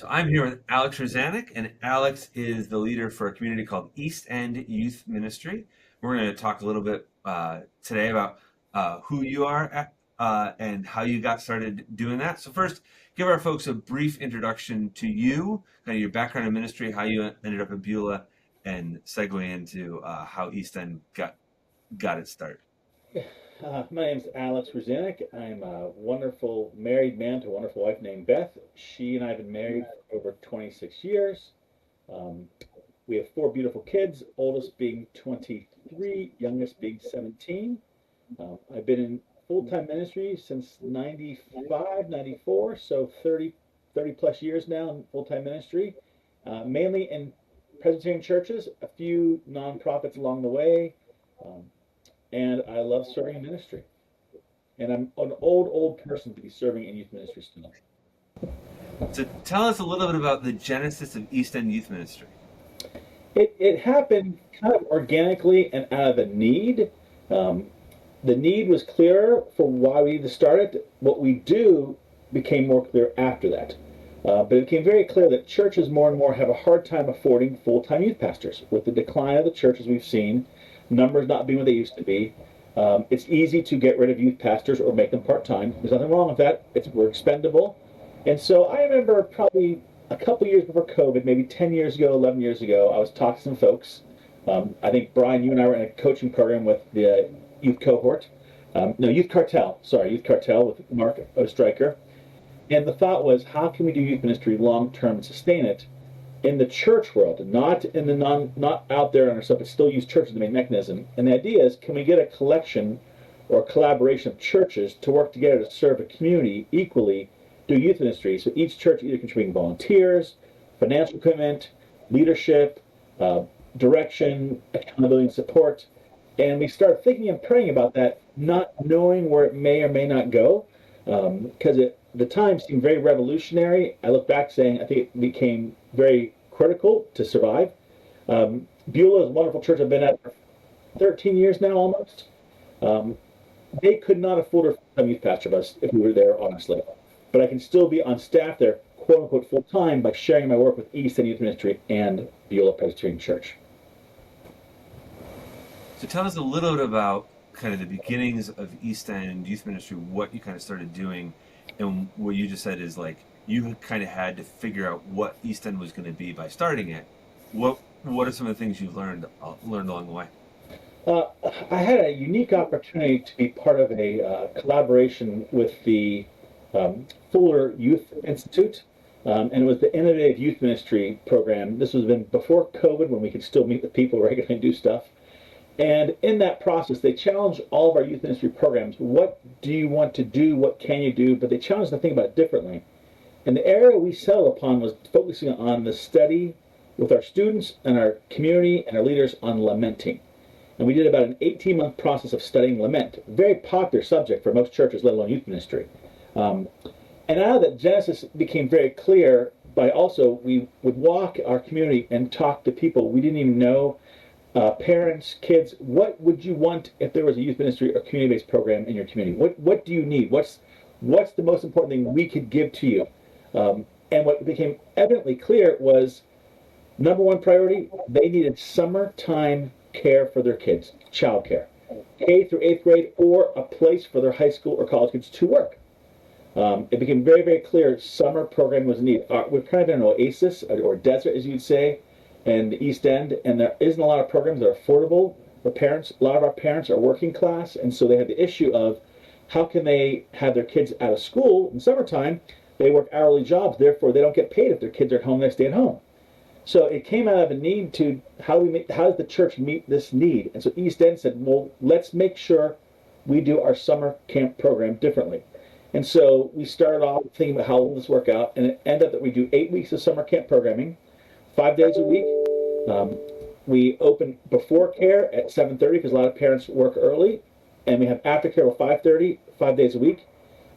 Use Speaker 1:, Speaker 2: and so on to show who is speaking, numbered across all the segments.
Speaker 1: So I'm here with Alex Ruzanic, and Alex is the leader for a community called East End Youth Ministry. We're going to talk a little bit today about who you are and how you got started doing that. So first, give our folks a brief introduction to you, kind of your background in ministry, how you ended up at Beulah, and segue into how East End got its start.
Speaker 2: My name's Alex Ruzanic. I'm a wonderful married man to a wonderful wife named Beth. She and I have been married for over 26 years. Um, we have four beautiful kids, oldest being 23, youngest being 17. I've been in full-time ministry since 95, 94, so 30 plus years now in full-time ministry, mainly in Presbyterian churches, a few nonprofits along the way. Um, and I love serving in ministry. And I'm an old person to be serving in youth ministry still.
Speaker 1: So tell us a little bit about the genesis of East End Youth Ministry.
Speaker 2: It happened kind of organically and out of a need. Um, the need was clearer for why we needed to start it. What we do became more clear after that. But it became very clear that churches more and more have a hard time affording full-time youth pastors. With the decline of the churches we've seen, numbers not being what they used to be, it's easy to get rid of youth pastors or make them part-time. There's nothing wrong with that. We're expendable. And so I remember probably a couple years before COVID, maybe 10 years ago, 11 years ago, I was talking to some folks. I think, Brian, you and I were in a coaching program with the youth cohort. No, Youth Cartel. Sorry, Youth Cartel with Mark Oestreicher. And the thought was, how can we do youth ministry long term and sustain it in the church world, not in the not out there on ourselves, but still use church as the main mechanism. And the idea is, can we get a collection or a collaboration of churches to work together to serve a community equally, do youth ministry? So each church either contributing volunteers, financial commitment, leadership, direction, accountability, and support. And we start thinking and praying about that, not knowing where it may or may not go, because the time seemed very revolutionary. I look back saying I think it became very critical to survive. Beulah is a wonderful church I've been at for 13 years now almost. Um, they could not afford a full-time youth pastor of us if we were there, honestly. But I can still be on staff there, quote unquote, full time by sharing my work with East End Youth Ministry and Beulah Presbyterian Church.
Speaker 1: So tell us a little bit about kind of the beginnings of East End Youth Ministry, what you kind of started doing, and what you just said is like you kind of had to figure out what East End was going to be by starting it. What are some of the things you've learned along the way?
Speaker 2: Uh, I had a unique opportunity to be part of a collaboration with the Fuller Youth Institute, and it was the Innovative Youth Ministry program. This was been before COVID when we could still meet with people regularly and do stuff. And in that process, they challenged all of our youth ministry programs. What do you want to do? What can you do? But they challenged us to think about it differently. And the area we settled upon was focusing on the study with our students and our community and our leaders on lamenting. And we did about an 18-month process of studying lament, a very popular subject for most churches, let alone youth ministry. Um, and out of that, Genesis became very clear by also we would walk our community and talk to people we didn't even know, parents, kids. What would you want if there was a youth ministry or community-based program in your community? What do you need? What's the most important thing we could give to you? And what became evidently clear was number one priority, they needed summertime care for their kids, child care, K through eighth grade, or a place for their high school or college kids to work. It became very, very clear summer program was needed. We're kind of in an oasis or desert, as you'd say, in the East End, and there isn't a lot of programs that are affordable for parents. A lot of our parents are working class, and so they have the issue of how can they have their kids out of school in summertime? They work hourly jobs, therefore they don't get paid if their kids are at home, they stay at home. So it came out of a need to how does the church meet this need? And so East End said, well, let's make sure we do our summer camp program differently. And so we started off thinking about how will this work out, and it ended up that we do 8 weeks of summer camp programming, 5 days a week. We open before care at 7:30 because a lot of parents work early, and we have aftercare till 5:30, 5 days a week.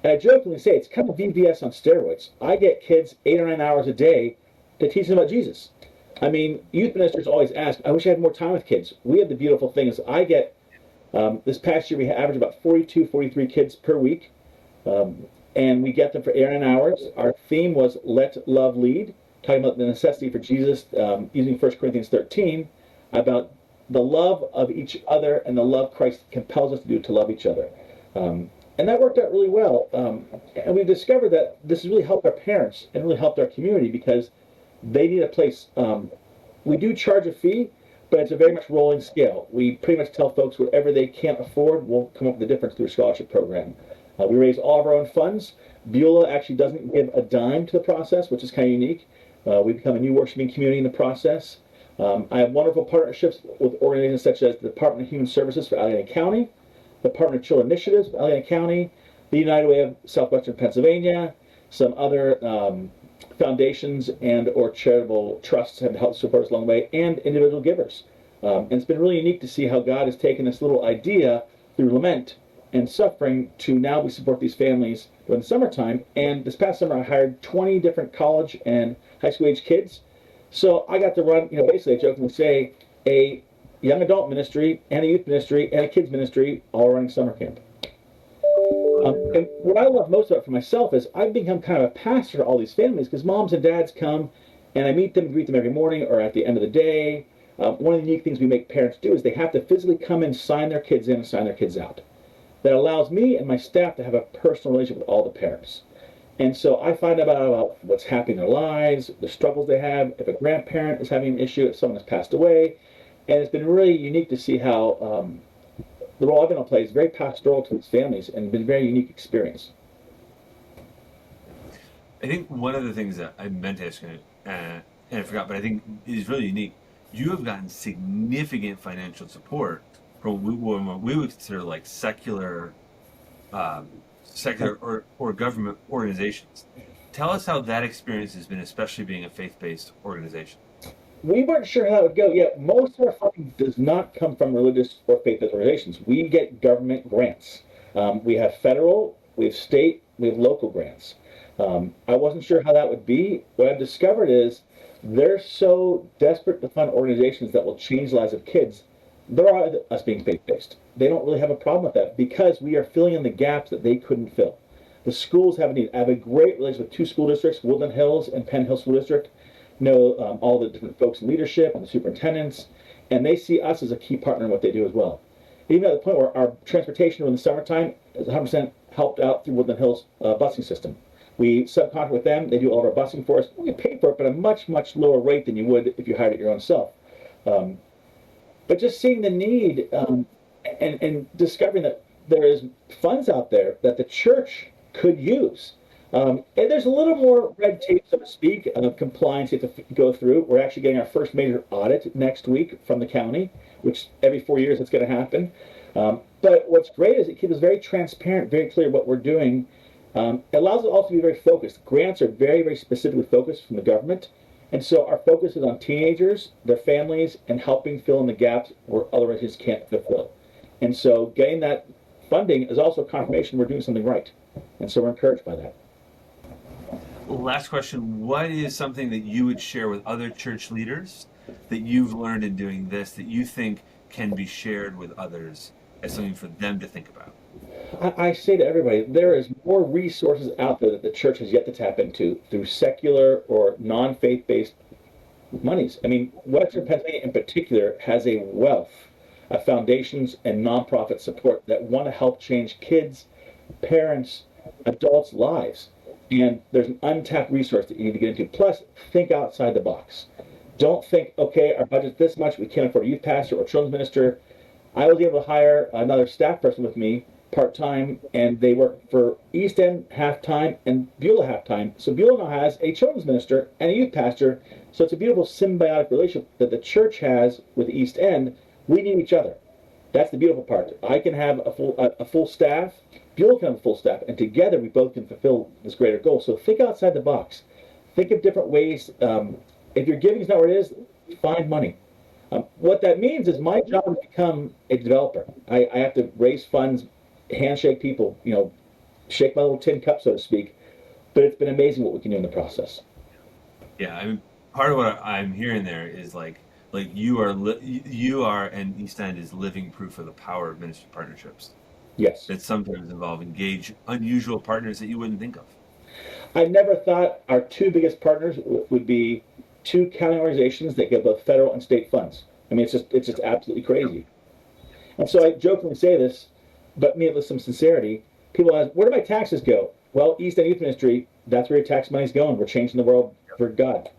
Speaker 2: And I jokingly say it's kind of VBS on steroids. I get kids 8 or 9 hours a day to teach them about Jesus. I mean, youth ministers always ask, I wish I had more time with kids. We have the beautiful thing is I get, this past year we averaged about 42, 43 kids per week. and we get them for 8 or 9 hours. Our theme was Let Love Lead, talking about the necessity for Jesus, using 1 Corinthians 13, about the love of each other and the love Christ compels us to do to love each other. And that worked out really well. And we discovered that this has really helped our parents and really helped our community because they need a place. We do charge a fee, but it's a very much rolling scale. We pretty much tell folks whatever they can't afford, we'll come up with the difference through a scholarship program. We raise all of our own funds. Beulah actually doesn't give a dime to the process, which is kind of unique. We become a new worshiping community in the process. I have wonderful partnerships with organizations such as the Department of Human Services for Allegheny County, the Department of Children Initiatives for Allegheny County, the United Way of Southwestern Pennsylvania, some other foundations and or charitable trusts have helped support us along the way, and individual givers. And it's been really unique to see how God has taken this little idea through lament and suffering to now we support these families during the summertime. And this past summer I hired 20 different college and high school age kids. So I got to run, basically I jokingly say, a young adult ministry and a youth ministry and a kids ministry all running summer camp. And what I love most about it for myself is I've become kind of a pastor to all these families because moms and dads come and I meet them and greet them every morning or at the end of the day. One of the unique things we make parents do is they have to physically come in, sign their kids in, and sign their kids out. That allows me and my staff to have a personal relationship with all the parents. And so I find out about what's happening in their lives, the struggles they have, if a grandparent is having an issue, if someone has passed away. And it's been really unique to see how the role I've been able to play is very pastoral to these families and been a very unique experience.
Speaker 1: I think one of the things that I meant to ask you, and I forgot, but I think is really unique. You have gotten significant financial support from what we would consider like um, secular or government organizations. Tell us how that experience has been, especially being a faith-based organization.
Speaker 2: We weren't sure how it would go yet. Most of our funding does not come from religious or faith-based organizations. We get government grants. We have federal, we have state, we have local grants. I wasn't sure how that would be. What I've discovered is they're so desperate to fund organizations that will change the lives of kids. There are us being faith-based. They don't really have a problem with that because we are filling in the gaps that they couldn't fill. The schools have a need. I have a great relationship with two school districts, Woodland Hills and Penn Hill School District. Know all the different folks in leadership and the superintendents, and they see us as a key partner in what they do as well. Even at the point where our transportation in the summertime is 100% helped out through Woodland Hills busing system. We subcontract with them. They do all of our busing for us. We pay for it, but a much, much lower rate than you would if you hired it your own self. Um, but just seeing the need and discovering that there is funds out there that the church could use. And there's a little more red tape, so to speak, of compliance you have to go through. We're actually getting our first major audit next week from the county, which every 4 years it's going to happen. But what's great is it keeps us very transparent, very clear what we're doing. It allows us also to be very focused. Grants are very, very specifically focused from the government. And so our focus is on teenagers, their families, and helping fill in the gaps where other organizations can't fulfill. And so getting that funding is also a confirmation we're doing something right. And so we're encouraged by that.
Speaker 1: Last question. What is something that you would share with other church leaders that you've learned in doing this that you think can be shared with others as something for them to think about?
Speaker 2: I say to everybody, there is more resources out there that the church has yet to tap into through secular or non-faith based monies. I mean, Western Pennsylvania in particular has a wealth of foundations and nonprofit support that want to help change kids, parents, adults' lives. And there's an untapped resource that you need to get into. Plus, think outside the box. Don't think, okay, our budget's this much, we can't afford a youth pastor or children's minister. I was able to hire another staff person with me part-time, and they work for East End half-time and Beulah half-time. So Beulah now has a children's minister and a youth pastor. So it's a beautiful symbiotic relationship that the church has with East End. We need each other. That's the beautiful part. I can have a full staff. Beulah can have a full staff, and together we both can fulfill this greater goal. So think outside the box. Think of different ways. If your giving is not where it is, find money. What that means is my job is to become a developer. I have to raise funds, handshake people, shake my little tin cup, so to speak. But it's been amazing what we can do in the process.
Speaker 1: Yeah, I mean, part of what I'm hearing there is like you are and East End is living proof of the power of ministry partnerships.
Speaker 2: Yes.
Speaker 1: that sometimes engage unusual partners that you wouldn't think of.
Speaker 2: I never thought our two biggest partners would be two county organizations that get both federal and state funds. I mean, it's just absolutely crazy. And so I jokingly say this, but mean it with some sincerity. People ask, where do my taxes go? Well, East End Youth Ministry, that's where your tax money's going. We're changing the world for God.